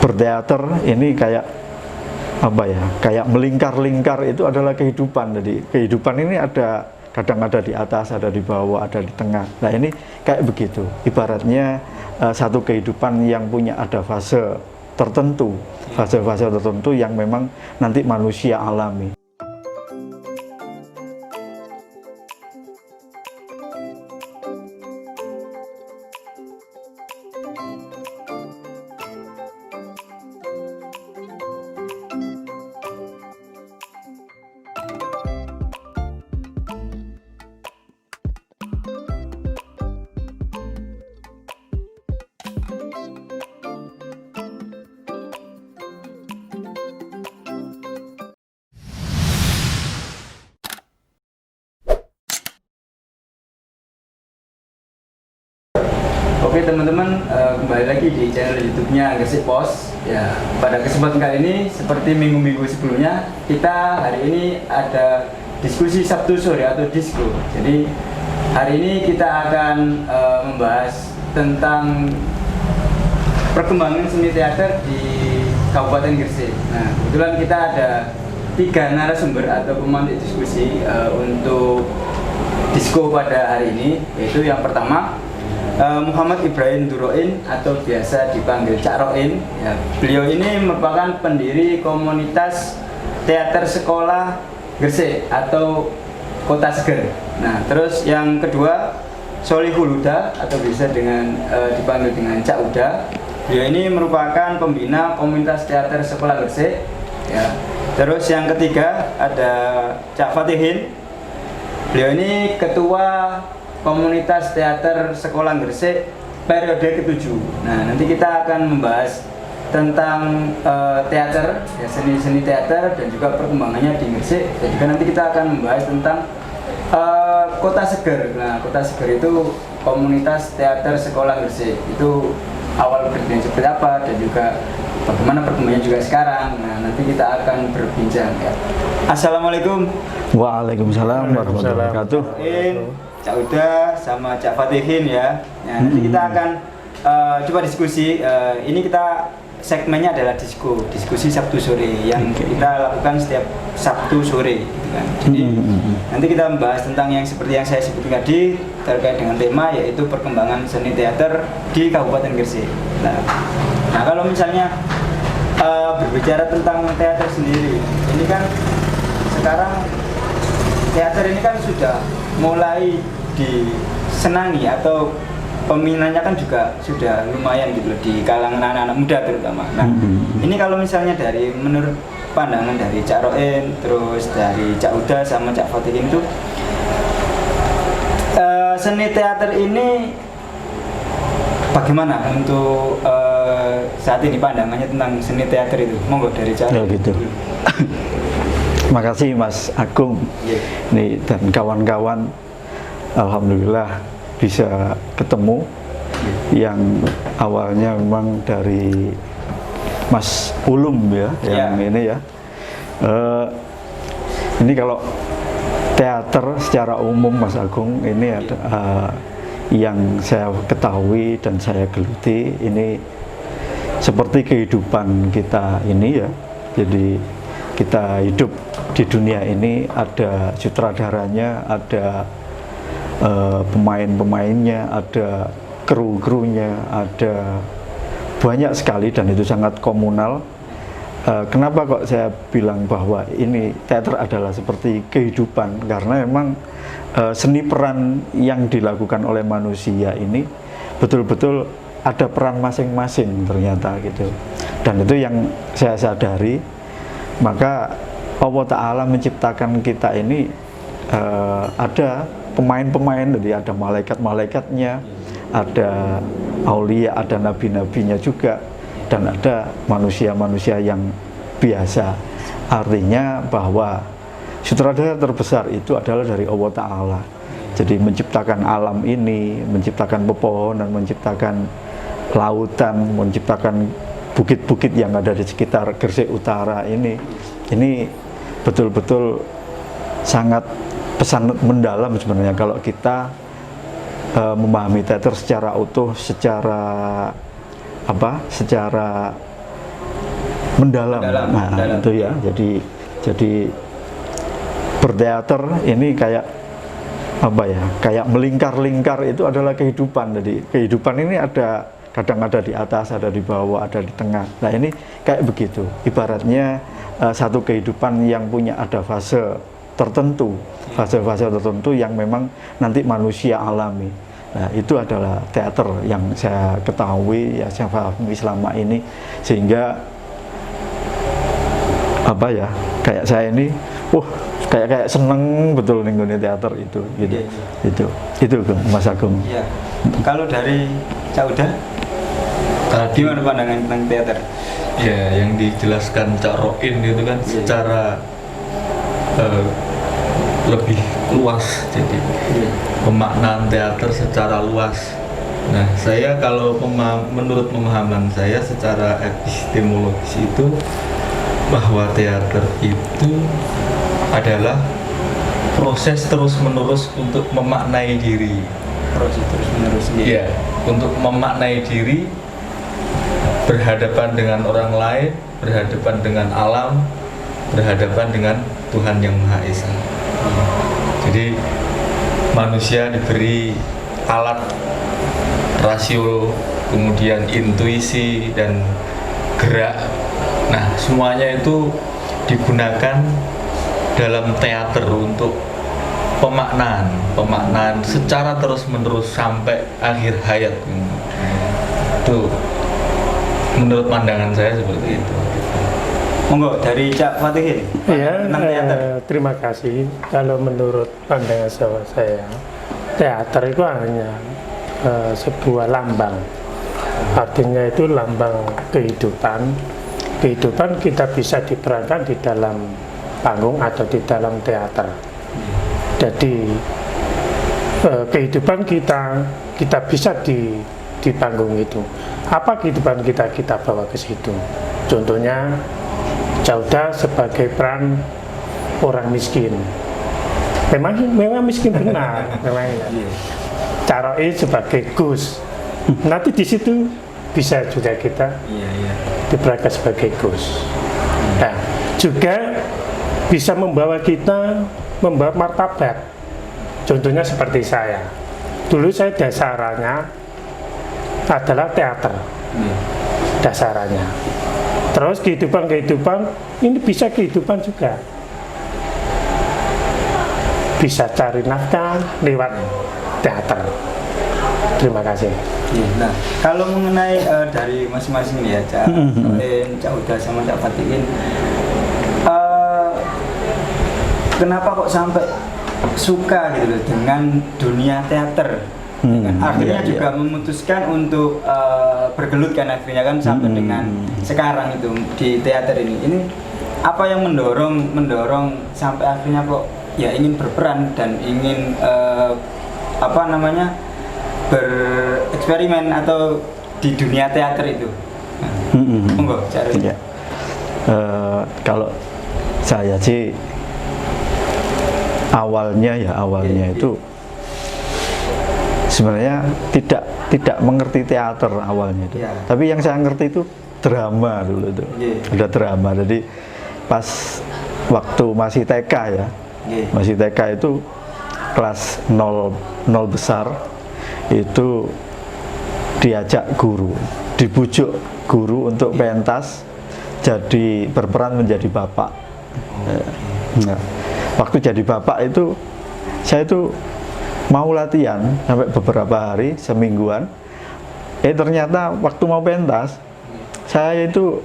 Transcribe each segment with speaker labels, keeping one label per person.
Speaker 1: berteater ini kayak apa ya, kayak melingkar-lingkar, itu adalah kehidupan. Jadi kehidupan ini ada, kadang ada di atas, ada di bawah, ada di tengah. Nah ini kayak begitu, ibaratnya satu kehidupan yang punya ada fase tertentu, fase-fase tertentu yang memang nanti manusia alami.
Speaker 2: Oke teman-teman, kembali lagi di channel YouTube-nya Gresik Pos. Ya, pada kesempatan kali ini seperti minggu-minggu sebelumnya, kita hari ini ada diskusi Sabtu sore atau disko. Jadi hari ini kita akan membahas tentang perkembangan seni teater di Kabupaten Gresik. Nah, kebetulan kita ada 3 narasumber atau pemantik diskusi untuk disko pada hari ini, yaitu yang pertama Muhammad Ibrahim Duroin atau biasa dipanggil Cak Roin. Ya, beliau ini merupakan pendiri komunitas teater sekolah Gresik atau Kota Seger. Nah, terus yang kedua Solihul Huda atau bisa dipanggil dengan Cak Uda. Beliau ini merupakan pembina komunitas teater sekolah Gresik. Ya. Terus yang ketiga ada Cak Fatihin. Beliau ini ketua komunitas teater sekolah Gresik periode ke-7. Nah, nanti kita akan membahas tentang teater, ya, seni teater dan juga perkembangannya di Gresik. Dan juga nanti kita akan membahas tentang Kota Seger. Nah, Kota Seger itu komunitas teater sekolah Gresik. Itu awal berdirinya seperti apa dan juga bagaimana perkembangannya juga sekarang. Nah, nanti kita akan berbincang ya. Assalamualaikum.
Speaker 1: Waalaikumsalam warahmatullahi wabarakatuh.
Speaker 2: Cak Uda sama Cak Fatihin ya. Nah, nanti kita akan coba diskusi. Ini kita segmennya adalah diskusi Sabtu sore yang kita lakukan setiap Sabtu sore, gitu kan. Jadi nanti kita membahas tentang yang seperti yang saya sebutkan tadi terkait dengan tema, yaitu perkembangan seni teater di Kabupaten Gresik. Nah, kalau misalnya berbicara tentang teater sendiri, ini kan sekarang teater ini kan sudah mulai disenangi atau peminatnya kan juga sudah lumayan gitu loh di kalangan anak-anak muda terutama. Nah, ini kalau misalnya menurut pandangan dari Cak Roin, terus dari Cak Uda sama Cak Fatihin itu seni teater ini bagaimana untuk saat ini pandangannya tentang seni teater itu? Monggo dari Cak Roin.
Speaker 1: Ya gitu. Makasih Mas Agung, nih dan kawan-kawan. Alhamdulillah bisa ketemu. Yang awalnya memang dari Mas Ulum ya, yang ini ya. Ini kalau teater secara umum Mas Agung, ini ada yang saya ketahui dan saya geluti, ini seperti kehidupan kita ini ya. Jadi kita hidup di dunia ini, ada sutradaranya, ada pemain-pemainnya, ada kru-krunya, ada banyak sekali dan itu sangat komunal. Kenapa kok saya bilang bahwa ini teater adalah seperti kehidupan? Karena memang seni peran yang dilakukan oleh manusia ini betul-betul ada peran masing-masing ternyata gitu. Dan itu yang saya sadari. Maka Allah Ta'ala menciptakan kita ini ada pemain-pemain, jadi ada malaikat-malaikatnya, ada aulia, ada nabi-nabinya juga, dan ada manusia-manusia yang biasa. Artinya bahwa sutradara terbesar itu adalah dari Allah Ta'ala. Jadi menciptakan alam ini, menciptakan pepohonan, menciptakan lautan, menciptakan bukit-bukit yang ada di sekitar Gresik Utara ini betul-betul sangat pesan mendalam sebenarnya kalau kita memahami teater secara utuh, secara mendalam. Nah,
Speaker 2: mendalam.
Speaker 1: itu ya. Jadi berteater ini kayak apa ya? Kayak melingkar-lingkar, itu adalah kehidupan. Jadi kehidupan ini ada, kadang ada di atas, ada di bawah, ada di tengah. Nah, ini kayak begitu. Ibaratnya satu kehidupan yang punya ada fase tertentu, fase-fase tertentu yang memang nanti manusia alami. Nah, itu adalah teater yang saya ketahui, ya saya pahami selama ini, sehingga apa ya, kayak saya ini, kayak seneng betul nih teater itu, gitu. Itu Mas Agung.
Speaker 2: Iya. Kalau dari Cak Uda, gimana pandangan tentang teater?
Speaker 3: Ya, yang dijelaskan Cak Roin itu kan secara lebih luas, jadi pemaknaan teater secara luas. Nah, saya kalau menurut pemahaman saya secara epistemologis itu, bahwa teater itu adalah proses terus-menerus untuk memaknai diri.
Speaker 2: Proses terus-menerus.
Speaker 3: Iya, untuk memaknai diri, berhadapan dengan orang lain, berhadapan dengan alam, berhadapan dengan Tuhan Yang Maha Esa. Jadi manusia diberi alat rasio, kemudian intuisi dan gerak. Nah, semuanya itu digunakan dalam teater untuk pemaknaan secara terus-menerus sampai akhir hayat. Itu menurut pandangan saya seperti itu.
Speaker 2: Monggo dari Cak Fatihin.
Speaker 4: Ya,
Speaker 2: Tentang teater.
Speaker 4: terima kasih. Kalau menurut pandangan saya, teater itu hanya sebuah lambang. Artinya itu lambang kehidupan. Kehidupan kita bisa diperankan di dalam panggung atau di dalam teater. Jadi kehidupan kita bisa di panggung itu. Apa kehidupan kita bawa ke situ. Contohnya Cauda sebagai peran orang miskin. Memang miskin benar, memang. Caroi sebagai Gus. Nanti di situ bisa juga kita diperankan sebagai Gus. Nah, juga bisa membawa martabat. Contohnya seperti saya. Dulu saya dasarannya adalah teater. Dasarannya. Terus kehidupan ini bisa kehidupan juga. Bisa cari nafkah lewat teater. Terima kasih.
Speaker 2: Nah, kalau mengenai dari masing-masing ya, Cak Uda sama Cak Fatihin, kenapa kok sampai suka gitu loh dengan dunia teater? Akhirnya juga memutuskan untuk bergelut kan akhirnya kan sampai dengan sekarang itu di teater ini. Ini apa yang mendorong sampai akhirnya kok ya ingin berperan dan ingin bereksperimen atau di dunia teater itu? Monggo cari.
Speaker 1: Ya. Kalau saya sih awalnya itu sebenarnya tidak mengerti teater awalnya itu. Tapi yang saya ngerti itu drama dulu itu. Ada drama. Jadi pas waktu masih TK ya. Masih TK itu kelas 0 besar itu diajak guru, dibujuk guru untuk pentas jadi berperan menjadi bapak. Nah, waktu jadi bapak itu saya itu mau latihan sampai beberapa hari, semingguan. Ternyata waktu mau pentas saya itu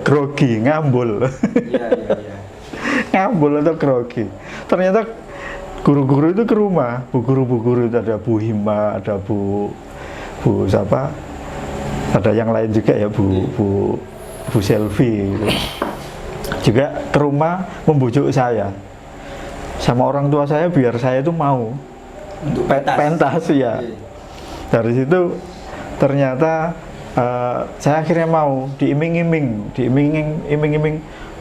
Speaker 1: grogi, ngambul. Ngambul atau grogi. Ternyata guru-guru itu ke rumah, bu guru itu ada Bu Hima, ada Bu siapa? Ada yang lain juga ya, Bu Selvi gitu. Juga ke rumah membujuk saya sama orang tua saya biar saya itu mau
Speaker 2: untuk
Speaker 1: pentas ya. Dari situ ternyata saya akhirnya mau diiming-iming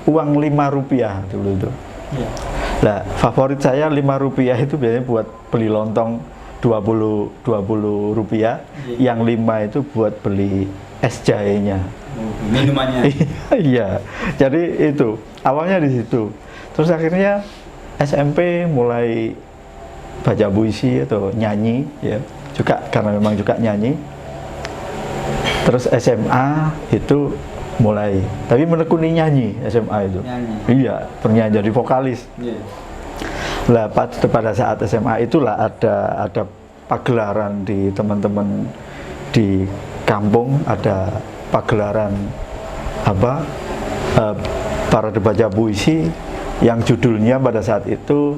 Speaker 1: uang 5 rupiah dulu itu. Nah, favorit saya 5 rupiah itu biasanya buat beli lontong 20 rupiah, yang 5 itu buat beli es jahenya.
Speaker 2: Minumannya.
Speaker 1: Iya, jadi itu awalnya di situ. Terus akhirnya SMP mulai baca puisi atau nyanyi, ya juga karena memang juga nyanyi. Terus SMA itu mulai, tapi menekuni nyanyi SMA itu.
Speaker 2: Nyanyi.
Speaker 1: Iya, bernyanyi jadi vokalis.
Speaker 2: Iya.
Speaker 1: Lah pada saat SMA itulah ada pagelaran di teman-teman di kampung, ada pagelaran apa para baca puisi yang judulnya pada saat itu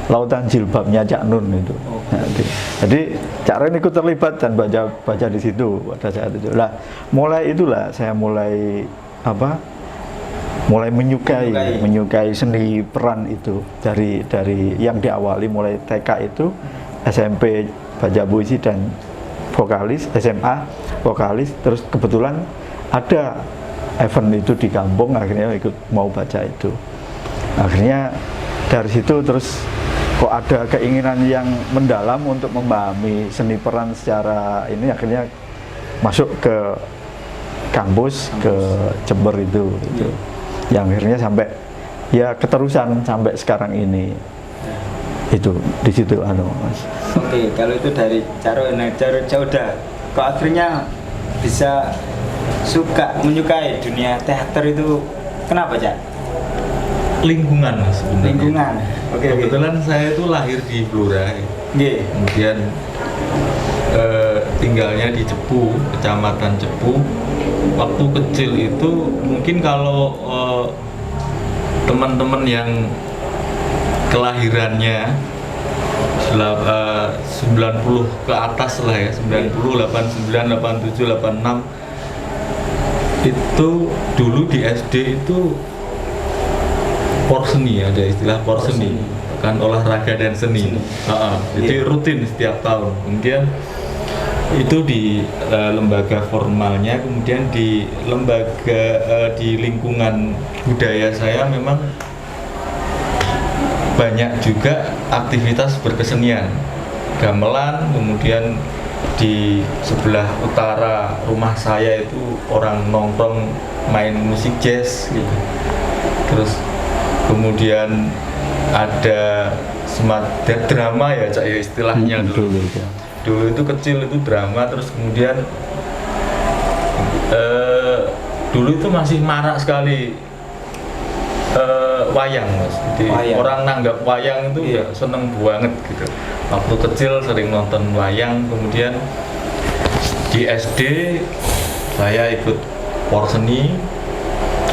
Speaker 1: Lautan Jilbabnya Cak Nun itu. Nah, jadi Cak Ren ikut terlibat dan baca di situ pada saat itu. Lah mulai itulah saya mulai menyukai seni peran itu dari yang diawali mulai TK itu, SMP baca puisi dan vokalis, SMA vokalis, terus kebetulan ada event itu di kampung, akhirnya ikut mau baca itu. Akhirnya dari situ terus kok ada keinginan yang mendalam untuk memahami seni peran secara ini, akhirnya masuk ke kampus ke Jember itu. Yang akhirnya sampai ya keterusan sampai sekarang ini. Itu di situ Mas.
Speaker 2: Oke, kalau itu dari Caro udah kok akhirnya bisa menyukai dunia teater itu kenapa, Cak?
Speaker 3: Lingkungan Mas, sebenarnya.
Speaker 2: Lingkungan. Oke.
Speaker 3: Kebetulan saya itu lahir di Blora.
Speaker 2: Nggih.
Speaker 3: Kemudian tinggalnya di Cepu, Kecamatan Cepu. Waktu kecil itu mungkin kalau teman-teman yang kelahirannya 90 ke atas lah ya, 90, 89, 87, 86 itu dulu di SD itu porseni, ada istilah porseni, kan olahraga dan seni. Jadi rutin setiap tahun. Kemudian itu di lembaga formalnya, kemudian di lembaga di lingkungan budaya saya memang banyak juga aktivitas berkesenian, gamelan. Kemudian di sebelah utara rumah saya itu orang nongkrong main musik jazz gitu. Terus kemudian ada semacam drama ya, Cak, ya istilahnya dulu itu kecil itu drama. Terus kemudian dulu itu masih marak sekali wayang, Mas. Jadi orang nanggap wayang itu ya seneng banget gitu. Waktu kecil sering nonton wayang. Kemudian di SD saya ikut porseni,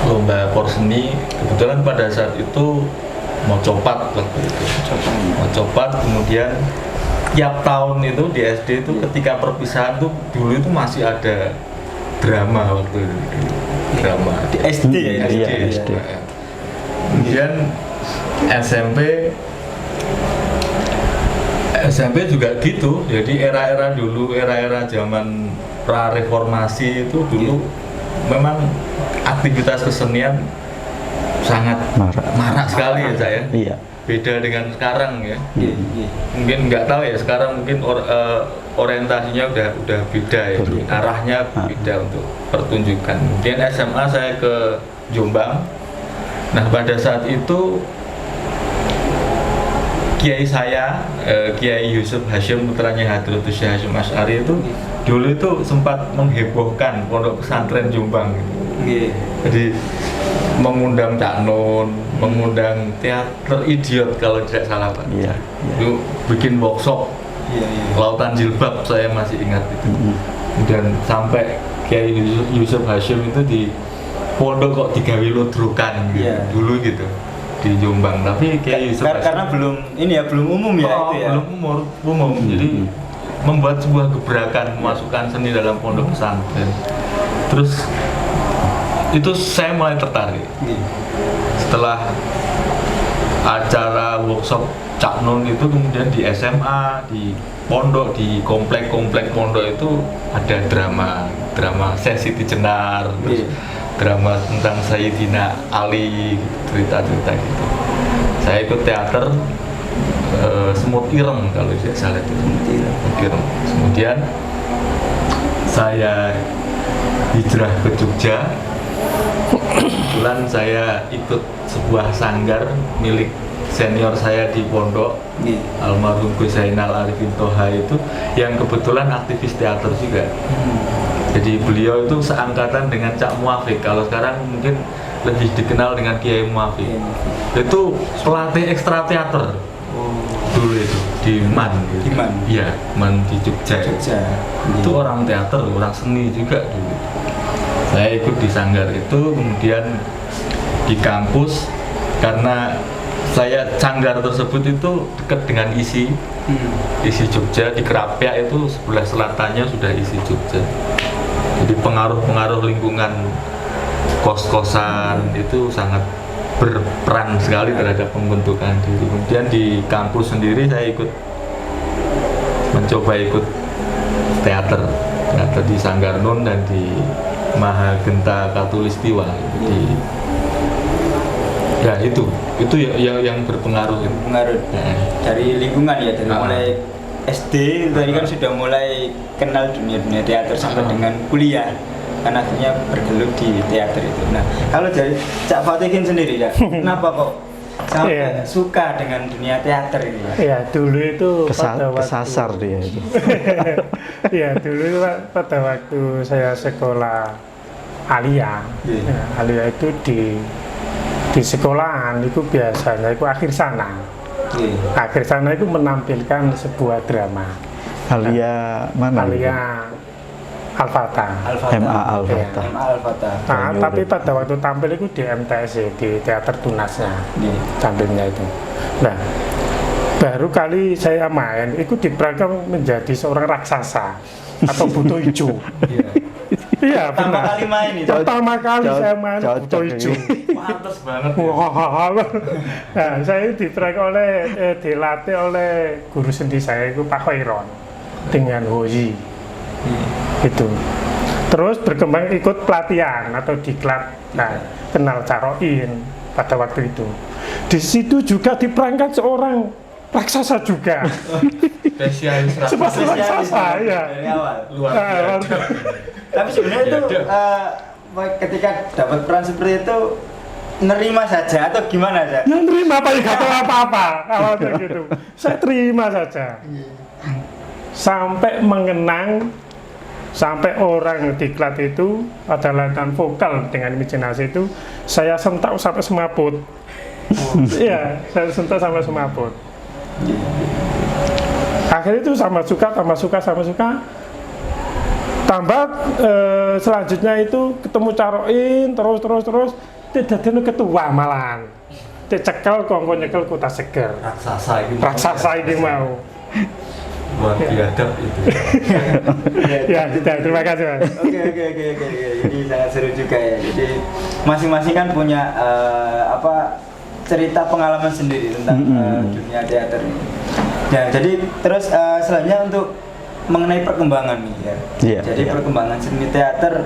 Speaker 3: lomba porseni. Kebetulan pada saat itu mau copat waktu itu. Mau copat, kemudian tiap tahun itu di SD itu ketika perpisahan tuh dulu itu masih ada drama waktu itu. Drama
Speaker 2: di SD ya.
Speaker 3: SD. Kemudian SMP juga gitu. Jadi era-era dulu, era-era zaman pra-reformasi itu dulu memang aktivitas kesenian sangat marak sekali ya, Cak, ya.
Speaker 1: Iya.
Speaker 3: Beda dengan sekarang ya. Mungkin nggak tahu ya, sekarang mungkin orientasinya udah beda ya, arahnya beda untuk pertunjukan. Kemudian SMA saya ke Jombang. Nah pada saat itu Kiai saya, Kiai Yusuf Hashim, putranya Hadratus Syekh Hasyim Asy'ari itu dulu itu sempat menghebohkan pondok pesantren Jombang gitu. Jadi mengundang Cak Nun, mengundang teater idiot kalau tidak salah, Pak. Itu bikin workshop Lautan Jilbab, saya masih ingat itu. Dan sampai Kiai Yusuf Hashim itu di pondok kok digawe lodrokan gitu, dulu gitu di Jombang. Tapi Kiai Yusuf
Speaker 2: karena belum umum ya itu ya.
Speaker 3: Belum umum. Jadi membuat sebuah gebrakan, memasukkan seni dalam pondok pesantren. Terus itu saya mulai tertarik. Setelah acara workshop Cak Nun itu, kemudian di SMA, di pondok, di komplek-komplek pondok itu ada drama Sesi Jenar, terus drama tentang Sayyidina Ali, cerita-cerita gitu. Saya ikut teater Semut Ireng kalau tidak salah itu. Semut Ireng. Kemudian saya hijrah ke Jogja. Kebetulan saya ikut sebuah sanggar milik senior saya di pondok, almarhum Gus Zainal Arifin Toha itu, yang kebetulan aktivis teater juga. Jadi beliau itu seangkatan dengan Cak Muafik. Kalau sekarang mungkin lebih dikenal dengan Kiai Muafik. Itu pelatih ekstra teater dulu itu di MAN.
Speaker 2: Di MAN?
Speaker 3: Iya, MAN di Jogja. Itu
Speaker 2: Iya.
Speaker 3: orang teater, orang seni juga dulu. Saya ikut di sanggar itu, kemudian di kampus, karena saya sanggar tersebut itu dekat dengan isi Jogja, di Kerapia itu sebelah selatannya sudah isi Jogja. Jadi pengaruh-pengaruh lingkungan kos-kosan itu sangat berperan sekali terhadap pembentukan diri. Kemudian di kampus sendiri saya mencoba ikut teater di Sanggar Nun dan di Mahagenta Katulistiwa. Jadi ya itu yang berpengaruh.
Speaker 2: Pengaruh dari lingkungan ya, dari mulai SD tadi kan sudah mulai kenal dunia teater sampai dengan kuliah, kan akhirnya bergelut di teater itu. Nah, kalau dari Cak Fatihin sendiri ya, kenapa kok sampai suka dengan dunia teater ini?
Speaker 4: Ya dulu itu
Speaker 1: kesasar dia itu.
Speaker 4: Ya dulu pada waktu saya sekolah Alia, Alia itu di sekolahan itu biasanya itu akhir sana. Akhir sana itu menampilkan sebuah drama.
Speaker 1: Alia mana?
Speaker 4: Alia Al-Fatah.
Speaker 1: MA Al-Fatah.
Speaker 2: MA Al-Fatah.
Speaker 4: Nah, tapi pada waktu tampil itu di MTS, di teater Tunasnya, tampilnya itu. Nah, baru kali saya main, itu diperankan menjadi seorang raksasa atau buto hijau. Iya,
Speaker 2: Pertama
Speaker 4: benar.
Speaker 2: kali main itu.
Speaker 4: Pertama kali saya main buto hijau.
Speaker 3: Pantes banget.
Speaker 4: Wah, nah, saya diperankan dilatih oleh guru sendi saya itu Pak Khairon dengan Hoyi. Itu. Terus berkembang ikut pelatihan atau diklat, nah, kenal Caroin pada waktu itu. Di situ juga diperankan seorang raksasa juga.
Speaker 3: Spesialis
Speaker 4: Raksasa ya.
Speaker 2: Dari awal.
Speaker 3: Luar biasa.
Speaker 2: Tapi sebenarnya itu ketika dapat peran seperti itu nerima saja atau gimana aja?
Speaker 4: Ya nerima Pak, nggak tahu apa-apa awalnya gitu. Saya terima saja. Sampai mengenang, sampai orang diklat itu ada latihan vokal dengan imajinasi itu, saya sentak sampai semaput. Iya, saya sentak sampai semaput. Akhirnya itu sama suka. Tambah selanjutnya itu ketemu Caroin terus tidak ada ketua malahan. Dicekel kongko nyekel kota seger. Raksasa ini mau.
Speaker 3: Luar biadab itu.
Speaker 4: Ya, terima kasih Mas.
Speaker 2: Oke. Jadi sangat seru juga ya. Jadi masing-masing kan punya cerita pengalaman sendiri tentang dunia teater ini. Ya, jadi terus selanjutnya untuk mengenai perkembangan nih ya. Jadi perkembangan seni teater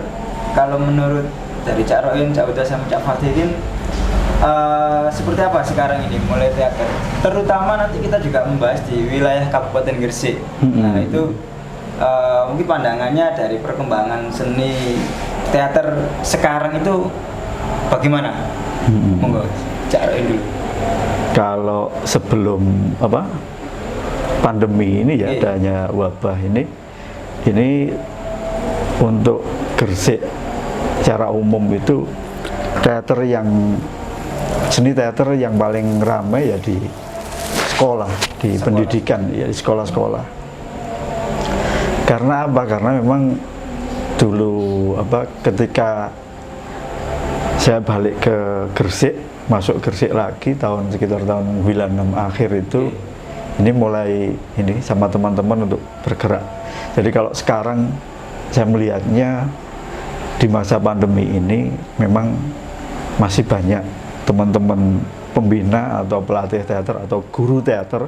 Speaker 2: kalau menurut dari Cak Roin, Cak Uda sama Cak Fatihin seperti apa sekarang ini mulai teater? Terutama nanti kita juga membahas di wilayah Kabupaten Gresik. Nah itu mungkin pandangannya dari perkembangan seni teater sekarang itu bagaimana? Monggo Cak Roin dulu.
Speaker 1: Kalau sebelum pandemi ini ya, adanya wabah ini untuk Gresik secara umum itu seni teater yang paling ramai ya di sekolah, di pendidikan ya, di sekolah-sekolah. Karena apa? Karena memang dulu ketika saya balik ke Gresik, masuk Gresik lagi sekitar tahun 96 akhir itu, ini mulai sama teman-teman untuk bergerak. Jadi kalau sekarang saya melihatnya di masa pandemi ini memang masih banyak teman-teman pembina atau pelatih teater atau guru teater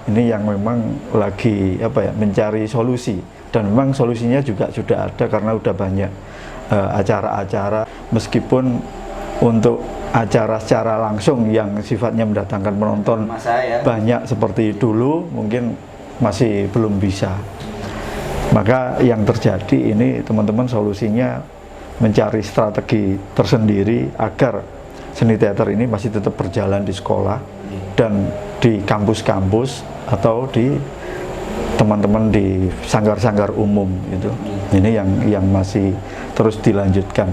Speaker 1: ini yang memang lagi mencari solusi, dan memang solusinya juga sudah ada karena udah banyak acara-acara, meskipun untuk acara secara langsung yang sifatnya mendatangkan penonton banyak seperti dulu mungkin masih belum bisa. Maka yang terjadi ini teman-teman solusinya mencari strategi tersendiri agar seni teater ini masih tetap berjalan di sekolah dan di kampus-kampus atau di teman-teman di sanggar-sanggar umum itu. Ini yang masih terus dilanjutkan.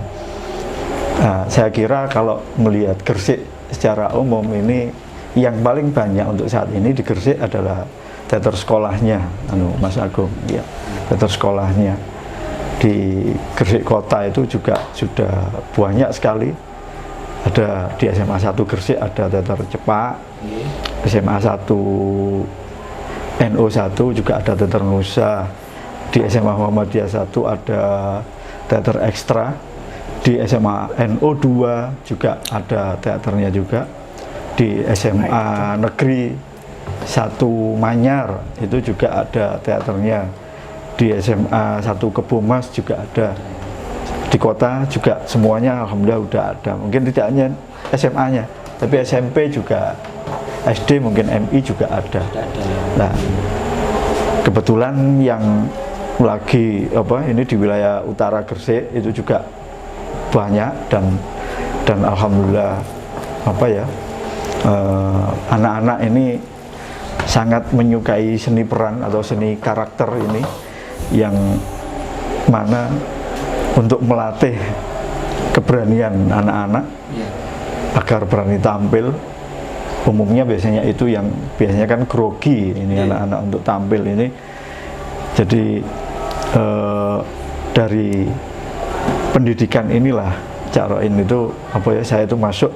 Speaker 1: Nah, saya kira kalau melihat Gresik secara umum ini yang paling banyak untuk saat ini di Gresik adalah teater sekolahnya, Mas Agung, ya, teater sekolahnya di Gresik Kota itu juga sudah banyak sekali. Ada di SMA 1 Gresik ada teater Cepak, SMA 1 NO1 juga ada teater Nusa, di SMA Muhammadiyah 1 ada teater ekstra, di SMA NO2 juga ada teaternya juga, di SMA Negeri 1 Manyar itu juga ada teaternya, di SMA 1 Kebomas juga ada, di kota juga semuanya alhamdulillah udah ada. Mungkin tidak hanya SMA-nya, tapi SMP juga, SD mungkin MI juga ada. Nah, kebetulan yang lagi ini di wilayah utara Gresik itu juga banyak dan alhamdulillah anak-anak ini sangat menyukai seni peran atau seni karakter ini, yang mana untuk melatih keberanian anak-anak agar berani tampil. Umumnya biasanya itu yang biasanya kan grogi ini anak-anak untuk tampil ini. Jadi dari pendidikan inilah Cak Roin itu saya itu masuk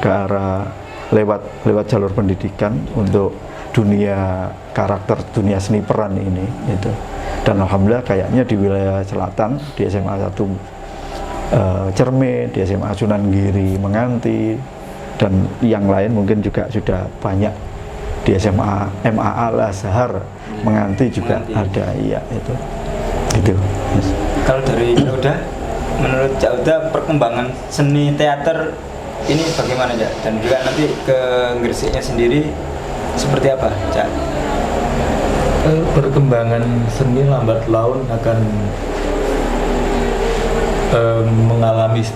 Speaker 1: ke arah lewat jalur pendidikan untuk dunia karakter, dunia seni peran ini itu. Dan alhamdulillah kayaknya di wilayah selatan di SMA 1 Cerme, di SMA Sunan Giri Menganti, dan yang lain mungkin juga sudah banyak, di SMA MA Al Azhar Menganti juga ada, iya itu. Yes.
Speaker 2: Kalau dari Cauda, menurut Cauda perkembangan seni teater ini bagaimana, Cak? Dan juga nanti ke Gresiknya sendiri seperti apa, Cak?
Speaker 3: Perkembangan seni lambat laun akan mengalami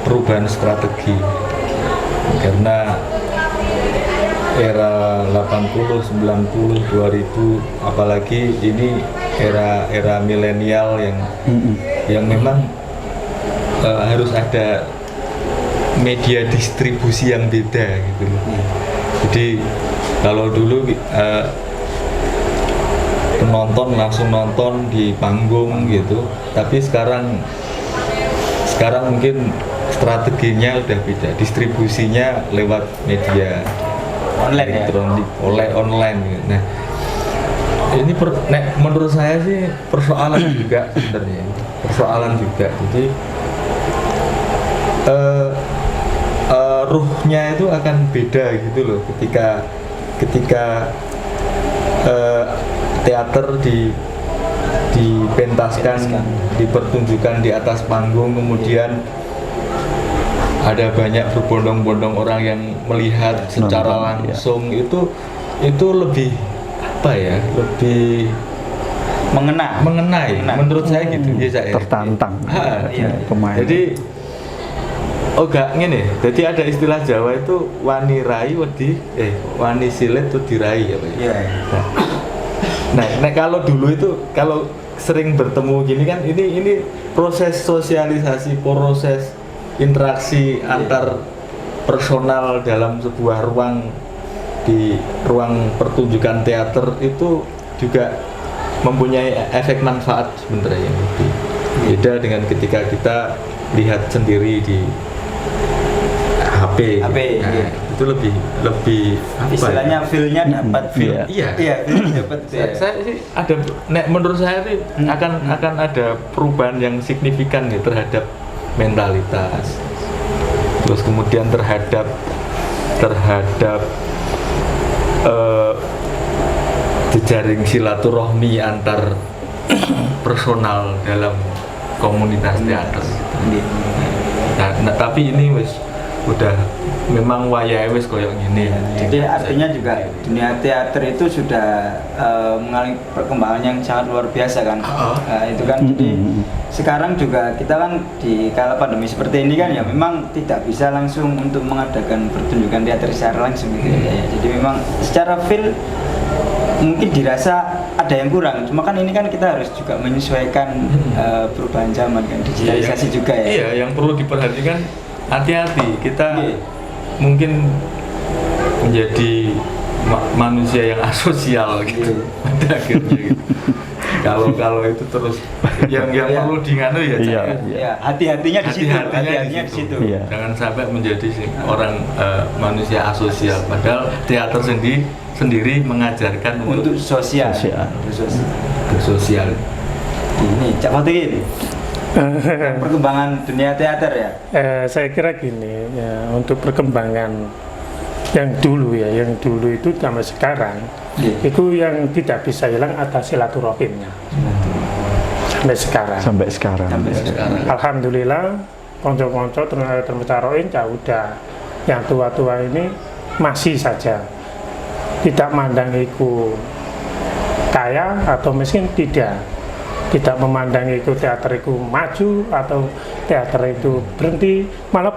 Speaker 3: perubahan strategi, karena era 80, 90, 2000, apalagi ini era milenial yang memang harus ada media distribusi yang beda gitu loh. Jadi kalau dulu penonton langsung nonton di panggung gitu, tapi sekarang mungkin strateginya udah beda, distribusinya lewat media
Speaker 2: online,
Speaker 3: elektronik, online gitu. Nah, ini menurut saya sih persoalan juga sebenarnya, jadi ruhnya itu akan beda gitu loh ketika teater dipentaskan, dipertunjukkan di atas panggung, kemudian ada banyak berbondong-bondong orang yang melihat secara langsung, itu lebih lebih mengenai menurut saya gitu ya,
Speaker 1: tertantang pemain.
Speaker 3: Jadi ngene, jadi ada istilah Jawa itu wani rai wani silet tuh dirai ya Pak. Nah, kalau dulu itu kalau sering bertemu gini kan, ini proses sosialisasi, proses interaksi antar personal dalam sebuah ruang, di ruang pertunjukan teater itu juga mempunyai efek manfaat sebenarnya. Beda dengan ketika kita lihat sendiri di HP. Nah, itu lebih
Speaker 2: istilahnya feel-nya dapat, dapat.
Speaker 3: Saya sih ada, menurut saya sih akan ada perubahan yang signifikan ya terhadap mentalitas, terus kemudian terhadap jejaring silaturahmi antar personal dalam komunitas teater. Nah, tapi ini udah memang wayahe wis koyo ngene.
Speaker 2: Jadi artinya juga dunia teater itu sudah mengalami perkembangan yang sangat luar biasa kan. Nah, itu kan jadi sekarang juga kita kan di kala pandemi seperti ini kan ya memang tidak bisa langsung untuk mengadakan pertunjukan teater secara langsung gitu ya. Jadi memang secara feel mungkin dirasa ada yang kurang. Cuma kan ini kan kita harus juga menyesuaikan perubahan zaman kan, digitalisasi juga ya.
Speaker 3: Iya, yang perlu diperhatikan hati-hati kita mungkin menjadi manusia yang asosial gitu pada akhirnya gitu. Kalau itu terus yang perlu diinganu ya
Speaker 2: ya hati-hatinya di situ,
Speaker 3: hati-hatinya di situ.
Speaker 1: Iya.
Speaker 3: Jangan sampai menjadi orang manusia asosial, padahal teater sendiri mengajarkan
Speaker 2: untuk sosial.
Speaker 3: Untuk sosial.
Speaker 2: Ini Cak Fatin, perkembangan dunia teater ya.
Speaker 4: Saya kira gini ya, untuk perkembangan yang dulu itu sampai sekarang itu yang tidak bisa hilang atas silaturahimnya sampai sekarang. Alhamdulillah konco-konco termecaroin ya udah, yang tua-tua ini masih saja tidak mandang itu kaya atau miskin, tidak memandang itu teater itu maju atau teater itu berhenti, malah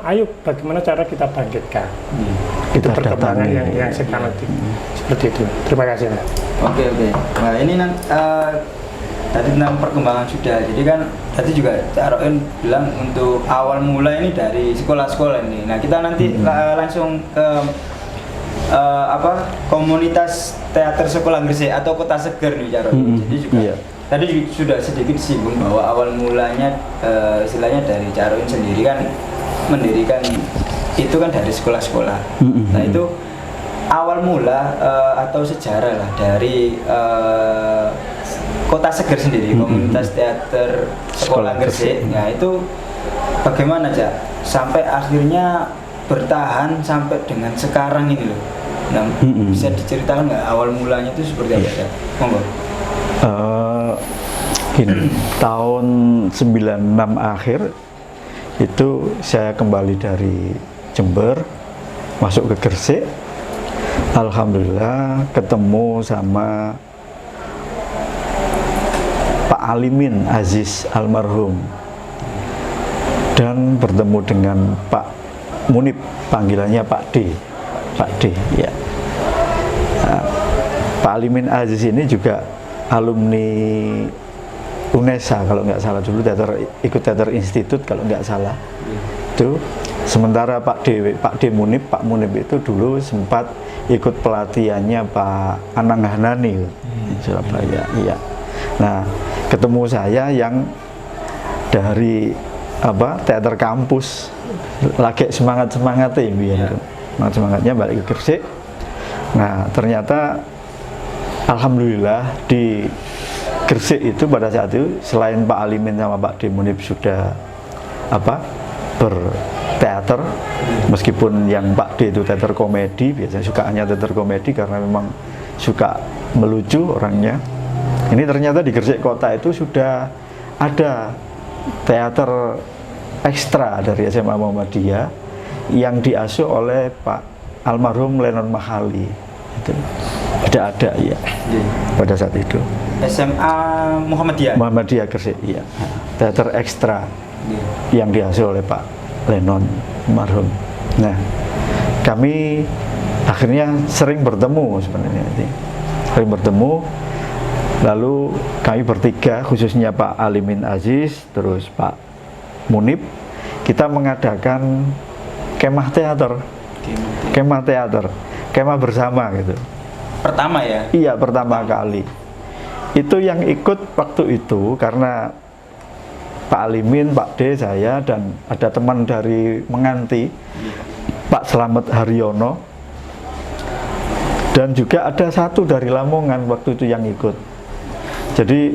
Speaker 4: ayo bagaimana cara kita bangkitkan. Itu perkembangan yang sekarang seperti itu. Terima kasih.
Speaker 2: Oke. Nah ini tadi tentang perkembangan sudah. Jadi kan tadi juga Cak Roin bilang untuk awal mula ini dari sekolah-sekolah ini. Nah kita nanti langsung ke komunitas teater sekolah Gresik atau Kota Seger nih Cak Roin. Jadi juga tadi sudah sedikit disinggung bahwa awal mulanya istilahnya dari Cak Roin sendiri kan mendirikan itu kan dari sekolah-sekolah. Nah itu awal mula atau sejarah lah dari Kota Seger sendiri, komunitas teater sekolah Gresik. Nah itu bagaimana Cak sampai akhirnya bertahan sampai dengan sekarang ini loh. Nah bisa diceritakan nggak awal mulanya itu seperti apa Cak? Monggo.
Speaker 1: Gini, tahun 96 akhir itu saya kembali dari Jember masuk ke Gresik. Alhamdulillah ketemu sama Pak Alimin Aziz almarhum dan bertemu dengan Pak Munib, panggilannya Pak D ya. Nah, Pak Alimin Aziz ini juga alumni UNESA kalau nggak salah, dulu ikut teater institut kalau nggak salah. Itu sementara Pak Munib itu dulu sempat ikut pelatihannya Pak Anang Hanani di Surabaya. Iya. Nah, ketemu saya yang dari teater kampus lagi semangatnya semangatnya balik ke Gresik. Nah, ternyata alhamdulillah di Gresik itu pada saat itu selain Pak Alimin sama Pak Munib sudah berteater, meskipun yang Pak D itu teater komedi, biasanya sukaannya teater komedi karena memang suka melucu orangnya. Ini ternyata di Gresik Kota itu sudah ada teater ekstra dari SMA Muhammadiyah yang diasuh oleh Pak almarhum Lenon Mahali. Itu ada ya pada saat itu.
Speaker 2: SMA Muhammadiyah
Speaker 1: Gresik, iya. Teater ekstra yang diasuh oleh Pak Lenon almarhum. Nah, kami akhirnya sering bertemu sebenarnya. Sering bertemu. Lalu kami bertiga, khususnya Pak Alimin Aziz, terus Pak Munib, kita mengadakan kemah teater, kemah bersama gitu.
Speaker 2: Pertama ya?
Speaker 1: Iya, pertama kali. Itu yang ikut waktu itu karena Pak Alimin, Pak D, saya, dan ada teman dari Menganti, Pak Slamet Haryono, dan juga ada satu dari Lamongan waktu itu yang ikut. Jadi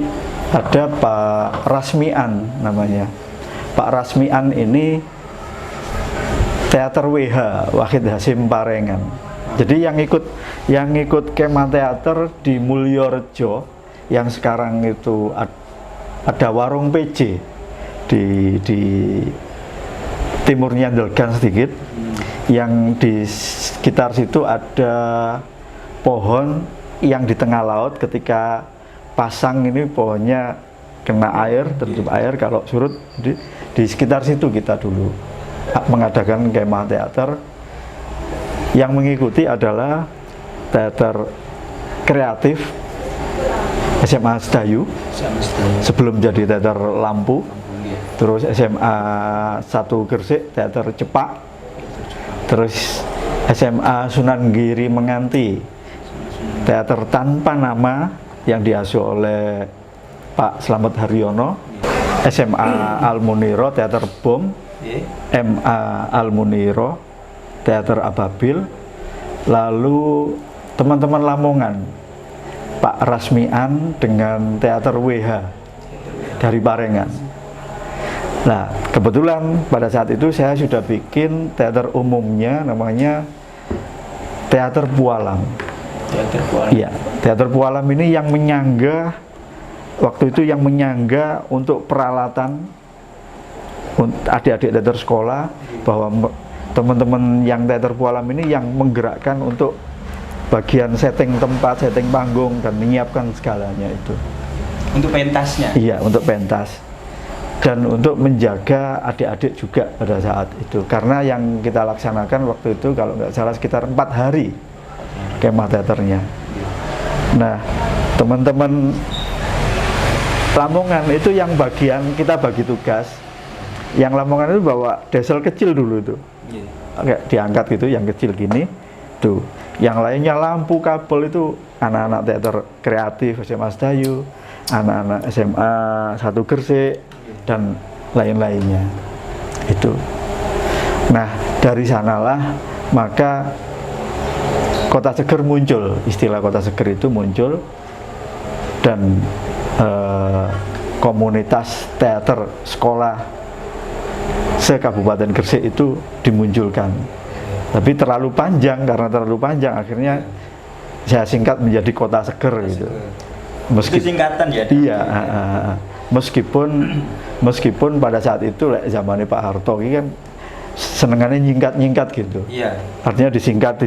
Speaker 1: ada Pak Rasmian namanya. Pak Rasmian ini teater WH, Wahid Hasim Parengan. Jadi yang ikut kemah teater di Mulyorejo, yang sekarang itu ada warung PJ di timurnya Delgan sedikit, yang di sekitar situ ada pohon yang di tengah laut. Ketika pasang ini pohonnya kena air, tertutup air, kalau surut di sekitar situ kita dulu mengadakan kemah teater. Yang mengikuti adalah teater kreatif SMA Sedayu sebelum jadi teater Lampu, terus SMA 1 Gresik teater Cepak, terus SMA Sunan Giri Menganti teater tanpa nama yang diasuh oleh Pak Slamet Haryono, SMA Al Muniro teater Bom, MA Al Muniro teater Ababil, lalu teman-teman Lamongan Pak Rasmian dengan teater WH dari Parengan. Nah, kebetulan pada saat itu saya sudah bikin teater umumnya, namanya Teater Pualam.
Speaker 2: Teater Pualam.
Speaker 1: Iya, Teater Pualam ini yang menyangga, waktu itu yang menyangga untuk peralatan adik-adik teater sekolah, bahwa teman-teman yang teater Pualam ini yang menggerakkan untuk bagian setting tempat, setting panggung, dan menyiapkan segalanya itu.
Speaker 2: Untuk pentasnya?
Speaker 1: Iya, untuk pentas. Dan untuk menjaga adik-adik juga pada saat itu. Karena yang kita laksanakan waktu itu, kalau nggak salah sekitar 4 hari kemah teaternya. Nah, teman-teman Lamongan itu yang bagian, kita bagi tugas. Yang Lamongan itu bawa desel kecil dulu tuh. Kayak diangkat gitu, yang kecil gini tuh. Yang lainnya lampu, kabel, itu anak-anak teater kreatif SMA Sedayu, anak-anak SMA 1 Gresik, dan lain-lainnya itu. Nah, dari sanalah maka Kota Seger muncul, istilah Kota Seger itu muncul, dan komunitas teater sekolah se-Kabupaten Gresik itu dimunculkan. Tapi terlalu panjang, karena terlalu panjang akhirnya saya singkat menjadi Kota Seger gitu.
Speaker 2: Itu singkatan ya?
Speaker 1: Iya, meskipun pada saat itu zamannya Pak Harto ini kan senengannya nyingkat-nyingkat gitu.
Speaker 2: Iya.
Speaker 1: Artinya disingkat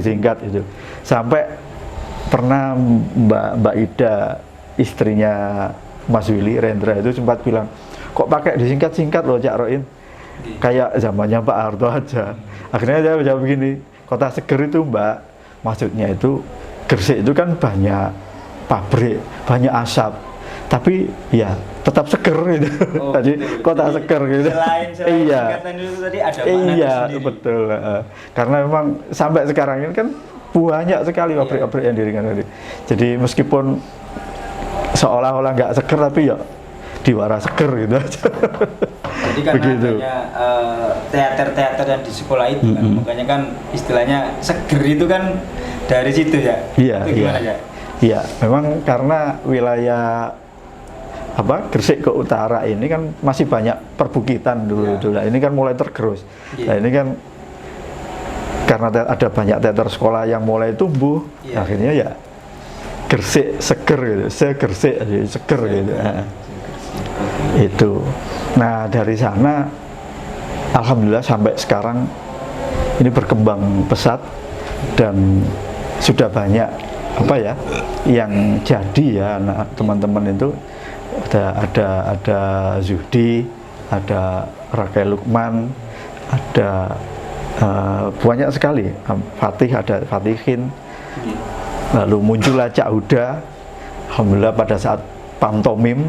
Speaker 1: gitu. Sampai pernah Mbak Ida, istrinya Mas Willy Rendra, itu sempat bilang, kok pakai disingkat-singkat loh Cak Roin, kayak zamannya Pak Harto aja. Akhirnya saya jawab begini, Kota Seger itu Mbak, maksudnya itu Gresik itu kan banyak pabrik, banyak asap, tapi ya tetap seger gitu.
Speaker 2: Oh,
Speaker 1: Jadi
Speaker 2: betul.
Speaker 1: Kota
Speaker 2: Jadi,
Speaker 1: Seger gitu.
Speaker 2: Selain
Speaker 1: Iya.
Speaker 2: singkatan itu tadi ada makna
Speaker 1: Iya,
Speaker 2: tersendiri.
Speaker 1: betul. Karena memang sampai sekarang ini kan banyak sekali pabrik-pabrik yang didirikan tadi. Jadi meskipun seolah-olah nggak seger, tapi ya diwara seger gitu aja.
Speaker 2: Jadi karena
Speaker 1: Begitu.
Speaker 2: adanya teater-teater yang di sekolah itu kan, makanya kan istilahnya seger itu kan dari situ ya.
Speaker 1: Iya,
Speaker 2: Itu gimana ya?
Speaker 1: Iya, memang karena wilayah Gresik ke utara ini kan masih banyak perbukitan dulu.
Speaker 2: Iya.
Speaker 1: Ini kan mulai tergerus.
Speaker 2: Iya.
Speaker 1: Nah, ini kan karena ada banyak teater sekolah yang mulai tumbuh,
Speaker 2: Iya.
Speaker 1: akhirnya ya Gresik seger gitu, se-Gresik aja, seger gitu. Itu. Nah, dari sana alhamdulillah sampai sekarang ini berkembang pesat, dan sudah banyak yang jadi ya anak teman-teman itu. Ada Zuhdi, ada Rakel Lukman, ada banyak sekali, ada Fatihin, lalu muncullah Cak Huda. Alhamdulillah pada saat pantomim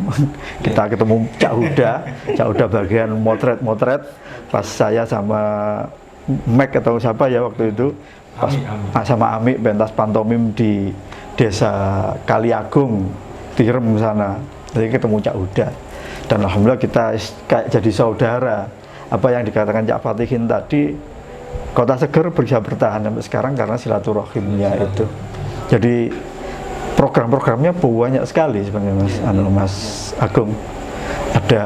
Speaker 1: kita ketemu Cak Huda bagian motret pas saya sama Mac atau siapa ya waktu itu, pas sama Ami pentas pantomim di desa Kaliagung Tirem sana. Jadi ketemu Cak Huda, dan alhamdulillah kita kayak jadi saudara. Apa yang dikatakan Cak Fatihin tadi, Kota Seger bisa bertahan sampai sekarang karena silaturahimnya itu. Jadi program-programnya banyak sekali sebenarnya Mas Agung. Ada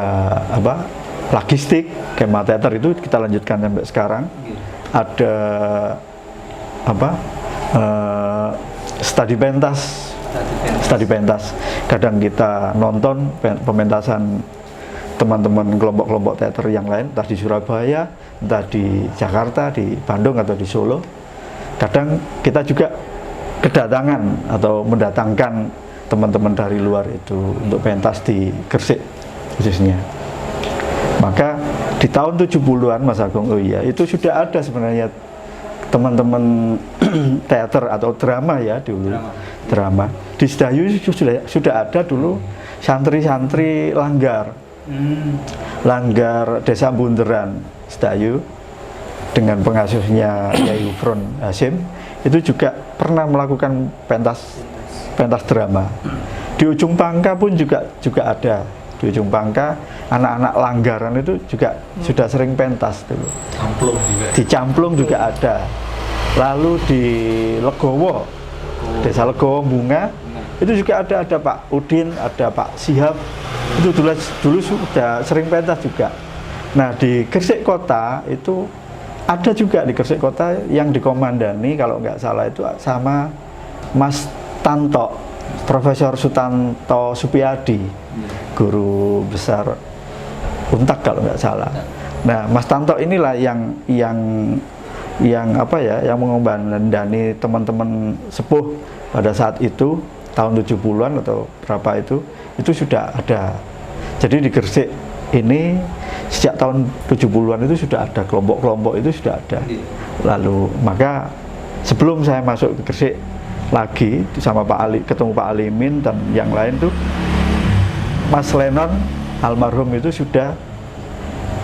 Speaker 1: logistik, kemah teater itu kita lanjutkan sampai sekarang. Ada studi pentas. Kadang kita nonton pementasan teman-teman kelompok-kelompok teater yang lain, entah di Surabaya, entah di Jakarta, di Bandung atau di Solo. Kadang kita juga kedatangan atau mendatangkan teman-teman dari luar itu untuk pentas di Gresik khususnya. Maka di tahun 70-an Mas Agung, oh iya, itu sudah ada sebenarnya teman-teman teater atau drama ya dulu. Drama. Di Sedayu sudah ada dulu santri-santri Langgar. Langgar Desa Bunderan Sedayu dengan pengasuhnya Yai Ufron Hasim itu juga pernah melakukan pentas drama. Di Ujung Pangka pun juga ada. Di Ujung Pangka anak-anak Langgaran itu juga sudah sering pentas dulu.
Speaker 3: Camplung juga.
Speaker 1: Di Camplung juga ada. Lalu di Legowo, Desa Legowo Bunga itu juga ada Pak Udin, ada Pak Sihab. Itu dulu sudah sering pentas juga. Nah di Gresik Kota itu ada juga di Gresik Kota yang dikomandani kalau nggak salah itu sama Mas Tanto, Profesor Sutanto Supiyadi, guru besar Untak kalau nggak salah. Nah Mas Tanto inilah yang apa ya, yang mengomandani teman-teman sepuh pada saat itu tahun 70-an atau berapa itu sudah ada. Jadi di Gresik ini sejak tahun 70-an itu sudah ada kelompok-kelompok itu sudah ada. Lalu maka sebelum saya masuk ke Gresik lagi sama Pak Ali, ketemu Pak Alimin dan yang lain tuh Mas Lenon almarhum itu sudah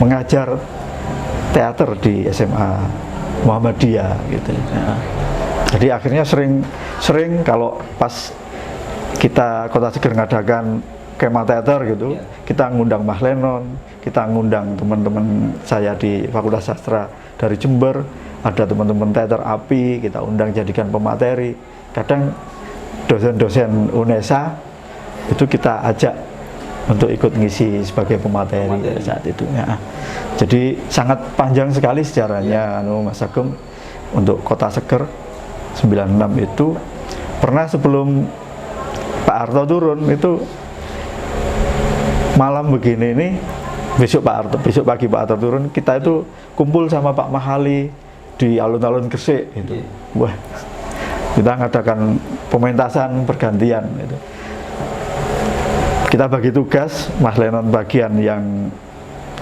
Speaker 1: mengajar teater di SMA Muhammadiyah gitu. Ya. Jadi akhirnya sering kalau pas kita Kota Seger ngadakan kemah teater gitu, kita ngundang Mas Lenon, kita ngundang teman-teman saya di Fakultas Sastra dari Jember, ada teman-teman teater API, kita undang jadikan pemateri. Kadang dosen-dosen UNESA itu kita ajak untuk ikut ngisi sebagai pemateri saat itu. Ya. Jadi sangat panjang sekali sejarahnya, Mas Agung, untuk Kota Seger 96 itu. Pernah sebelum Pak Harto turun itu malam begini ini, besok pagi Pak Harto turun, kita itu kumpul sama Pak Mahali di alun-alun Gresik itu. Wah, kita ngadakan pementasan bergantian itu. Kita bagi tugas, Mas Lenon bagian yang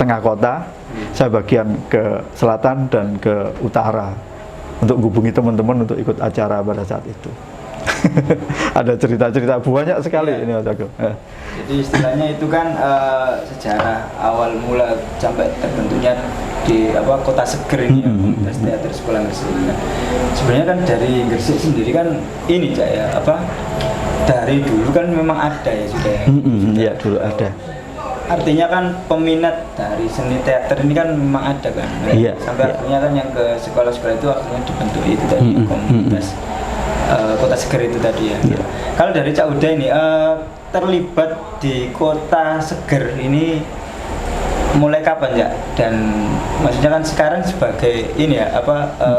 Speaker 1: tengah kota, saya bagian ke selatan dan ke utara untuk menghubungi teman-teman untuk ikut acara pada saat itu. Ada cerita-cerita banyak sekali ini Mas Agung.
Speaker 2: Jadi istilahnya itu kan sejarah awal mula sampai terbentuknya di Kota Seger ini, Komunitas Teater Sekolah Gresik. Sebenarnya kan dari Gresik sendiri kan ini Cak ya, dari dulu kan memang ada ya sudah ya.
Speaker 1: Iya dulu ada.
Speaker 2: Artinya kan peminat dari seni teater ini kan memang ada kan.
Speaker 1: Iya.
Speaker 2: Sampai artinya kan yang ke sekolah-sekolah itu akhirnya dibentuk itu tadi komunitas Kota Seger itu tadi ya.
Speaker 1: Iya.
Speaker 2: Kalau dari Cak Uda ini terlibat di Kota Seger ini mulai kapan ya? Dan maksudnya kan sekarang sebagai ini ya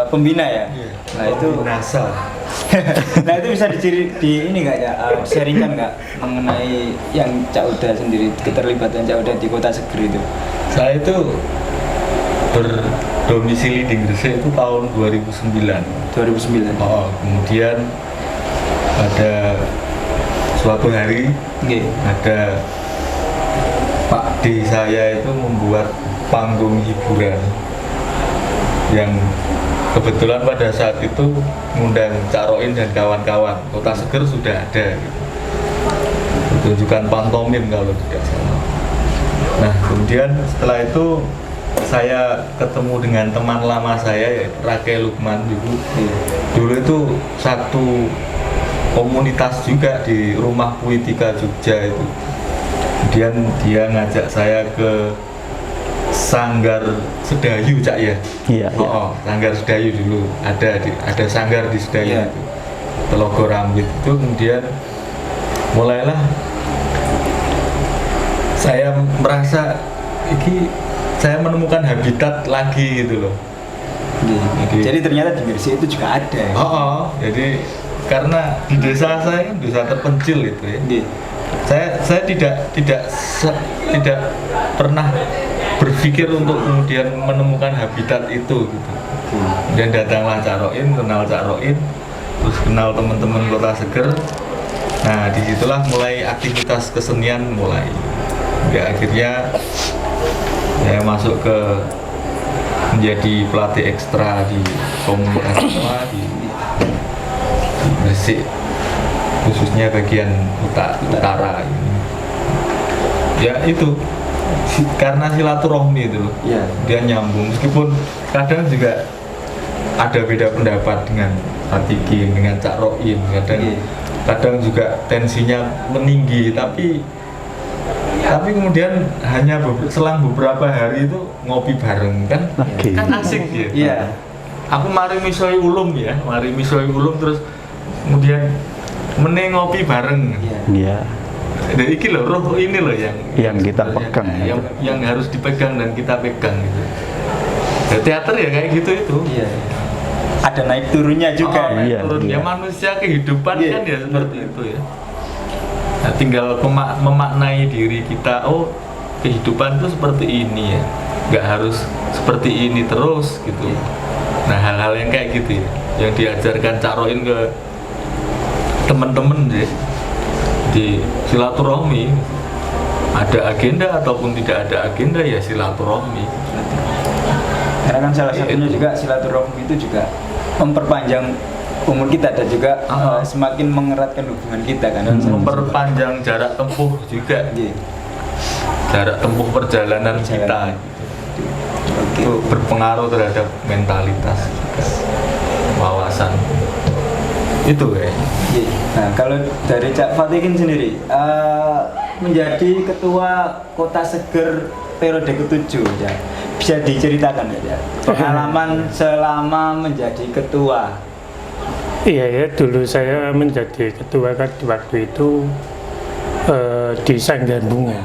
Speaker 2: pembina ya. Nah itu
Speaker 3: NASA.
Speaker 2: Nah itu bisa di ini nggak ya, sharingkan nggak mengenai yang Cak Uda sendiri, keterlibatan Cak Uda di Kota Seger itu?
Speaker 3: Saya itu berdomisili di Gresik itu tahun 2009.
Speaker 2: 2009.
Speaker 3: Oh, kemudian pada suatu hari ada Pak D saya itu membuat panggung hiburan yang kebetulan pada saat itu mengundang Cak Roin dan kawan-kawan. Kota Seger sudah ada gitu. Pertunjukan pantomim kalau tidak salah. Nah kemudian setelah itu saya ketemu dengan teman lama saya yaitu Rakel Lukman dulu itu satu komunitas juga di Rumah Puitika Jogja itu. Kemudian dia ngajak saya ke Sanggar Sedayu Cak ya.
Speaker 1: Iya.
Speaker 3: Sanggar Sedayu dulu ada sanggar di Sedayu itu. Telogo Rambut itu kemudian mulailah saya merasa saya menemukan habitat lagi gitu loh.
Speaker 2: Jadi ternyata di Gresik itu juga ada ya?
Speaker 3: Jadi karena di desa saya kan desa terpencil itu ya. Saya tidak pernah berpikir untuk kemudian menemukan habitat itu gitu. Dan datanglah Cak Roin, kenal Cak Roin, terus kenal teman-teman Kota Seger. Nah, disitulah mulai aktivitas kesenian mulai. Ya, akhirnya saya masuk ke menjadi pelatih ekstra di komunitas tua di Gresik, khususnya bagian utara ini. Ya itu karena silaturahmi itu loh.
Speaker 2: Iya.
Speaker 3: Dia nyambung meskipun kadang juga ada beda pendapat dengan Atikin, dengan Cak Roin, kadang juga tensinya meninggi, tapi kemudian hanya selang beberapa hari itu ngopi bareng kan asik gitu.
Speaker 2: Iya.
Speaker 3: Aku mari misoi ulum terus kemudian ngopi bareng.
Speaker 1: Iya.
Speaker 3: Dan iki loh roh ini loh yang
Speaker 1: kita pegang.
Speaker 3: Yang harus dipegang dan kita pegang gitu. Ya, teater ya kayak gitu itu.
Speaker 2: Iya. Ada naik turunnya juga.
Speaker 3: Naik turunnya manusia kehidupan kan ya seperti itu ya. Nah, tinggal memaknai diri kita, oh kehidupan itu seperti ini ya, nggak harus seperti ini terus gitu. Nah hal-hal yang kayak gitu ya, yang diajarkan Cak Roin ke teman-teman deh di silaturahmi, ada agenda ataupun tidak ada agenda ya silaturahmi.
Speaker 2: Karena kan salah satunya juga silaturahmi itu juga memperpanjang umur kita dan juga semakin mengeratkan hubungan kita kan.
Speaker 3: Memperpanjang jarak tempuh juga. Jarak tempuh perjalanan kita gitu. Itu berpengaruh terhadap mentalitas juga, wawasan itu kayaknya.
Speaker 2: Nah kalau dari Cak Fatikin sendiri menjadi ketua Kota Seger periode ke-7 ya, bisa diceritakan ya pengalaman selama menjadi ketua.
Speaker 4: Iya ya, dulu saya menjadi ketua kan waktu itu di Sanggar Bunga.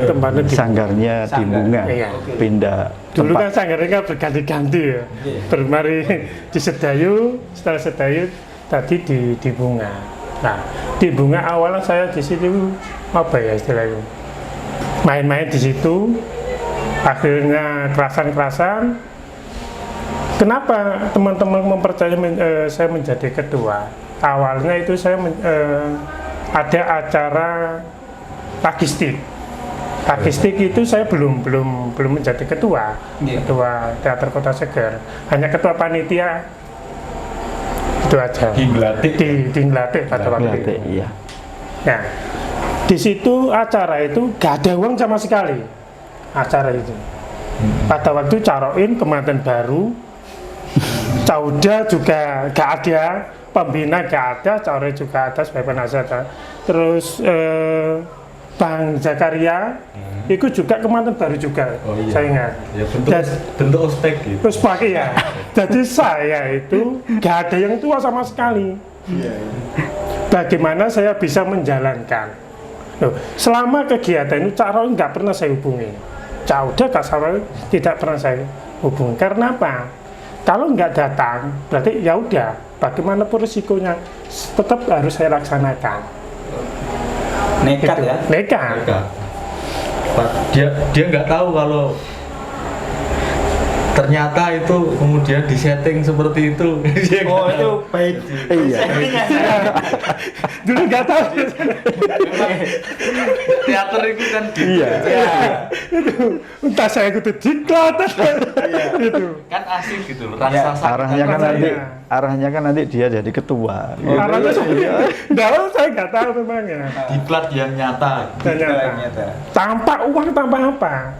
Speaker 4: Tempatnya di
Speaker 1: Sanggarnya di Bunga,
Speaker 4: iya.
Speaker 1: Pindah
Speaker 4: Dulu
Speaker 1: tempat.
Speaker 4: kan sanggarnya kan berganti-ganti ya. Bermari di Sedayu, setelah Sedayu tadi di Bunga. Nah, di Bunga awalnya saya di situ apa ya istilahnya? Main-main di situ. Akhirnya kerasan-kerasan. Kenapa teman-teman mempercayai saya menjadi ketua? Awalnya itu saya ada acara logistik. Logistik itu saya belum menjadi ketua, ketua Teater Kota Seger. Hanya ketua panitia itu aja. Di Nglatik pada waktu itu.
Speaker 1: Iya.
Speaker 4: Nah, di situ acara itu gak ada uang sama sekali. Acara itu. Pada waktu Cak Roin kemanten baru. Cauda juga gak ada, pembina gak ada, Caure juga ada sebagai penasihat. Terus Bang Zakaria, itu juga kemanten baru juga, saya ingat.
Speaker 3: Ya, bentuk ospek gitu.
Speaker 4: Ospek ya. Jadi saya itu gak ada yang tua sama sekali. Bagaimana saya bisa menjalankan? Loh, selama kegiatan itu Cak Roin nggak pernah saya hubungi. Cauda Kasawai tidak pernah saya hubungi. Karena apa? Kalau nggak datang, berarti ya udah. Bagaimanapun risikonya, tetap harus saya laksanakan.
Speaker 2: Nekat
Speaker 4: Gitu.
Speaker 2: ya?
Speaker 4: Nekat.
Speaker 3: Dia nggak tahu kalau ternyata itu kemudian disetting seperti itu.
Speaker 2: Oh itu baik.
Speaker 1: Iya.
Speaker 4: Dulu nggak tahu.
Speaker 3: Teater itu kan gitu.
Speaker 1: Iya.
Speaker 4: Entah saya ikut diklat. Gitu.
Speaker 3: Kan asik gitu loh. Rasa sakit.
Speaker 1: Arahnya kan nanti dia jadi ketua.
Speaker 4: Arahnya seperti itu. Dalam saya nggak tahu memangnya.
Speaker 3: Diklat yang nyata.
Speaker 2: Ternyata.
Speaker 4: Tanpa uang, tanpa apa.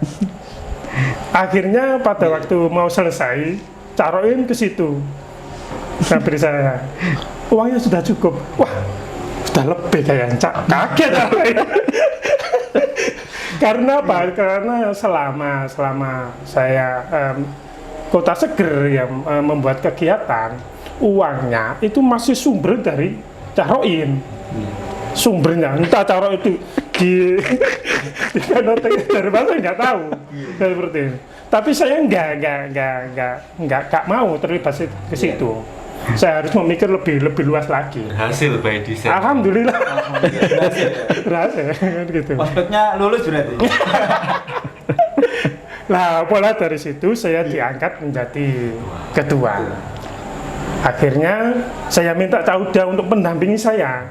Speaker 4: Akhirnya pada waktu mau selesai, Cak Roin ke situ. Hampir saya, uangnya sudah cukup. Wah, sudah lebih kayak Cak. Kaget saya. Karena apa? Karena selama saya Kota Seger yang membuat kegiatan, uangnya itu masih sumber dari Cak Roin. Sumbernya entah Cak Roin itu di dari mana nggak tahu seperti itu. Tapi saya nggak mau terlibat ke situ. saya harus memikir lebih luas lagi.
Speaker 3: Berhasil by design.
Speaker 4: Alhamdulillah
Speaker 2: Berhasil ya.
Speaker 4: berhasil kan gitu.
Speaker 2: Ospeknya lulus berarti.
Speaker 4: Nah, pola dari situ saya diangkat menjadi ketua. Akhirnya saya minta Cauda untuk mendampingi saya.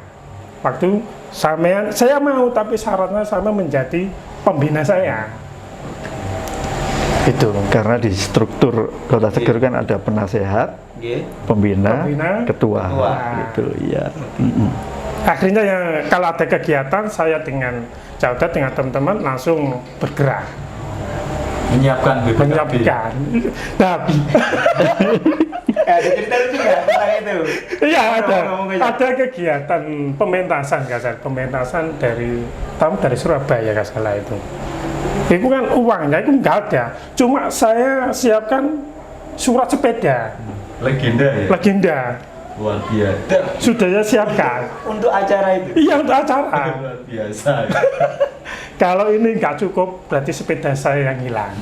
Speaker 4: Waktu saya mau, tapi syaratnya sama menjadi pembina saya. Itu.
Speaker 1: Karena di struktur Kota Seger kan ada penasehat,
Speaker 2: Oke.
Speaker 1: pembina,
Speaker 4: Pembina,
Speaker 1: ketua,
Speaker 2: ketua.
Speaker 1: gitu ya.
Speaker 4: Akhirnya kalau ada kegiatan saya dengan Cauda dengan teman-teman langsung bergerak
Speaker 3: Menyiapkan BPKB.
Speaker 4: menyiapkan. Nah,
Speaker 2: Ada cerita lucu nggak tentang itu?
Speaker 4: iya
Speaker 2: Ngomong aja.
Speaker 4: ada kegiatan pementasan nggak salah, pementasan dari Surabaya nggak salah itu. Itu kan uangnya itu nggak ada, cuma saya siapkan surat sepeda
Speaker 3: Legenda ya.
Speaker 4: legenda
Speaker 3: Luar biasa.
Speaker 4: sudah saya siapkan.
Speaker 2: Untuk acara itu.
Speaker 4: Iya untuk acara.
Speaker 3: Luar biasa.
Speaker 4: Kalau ini nggak cukup berarti sepeda saya yang hilang.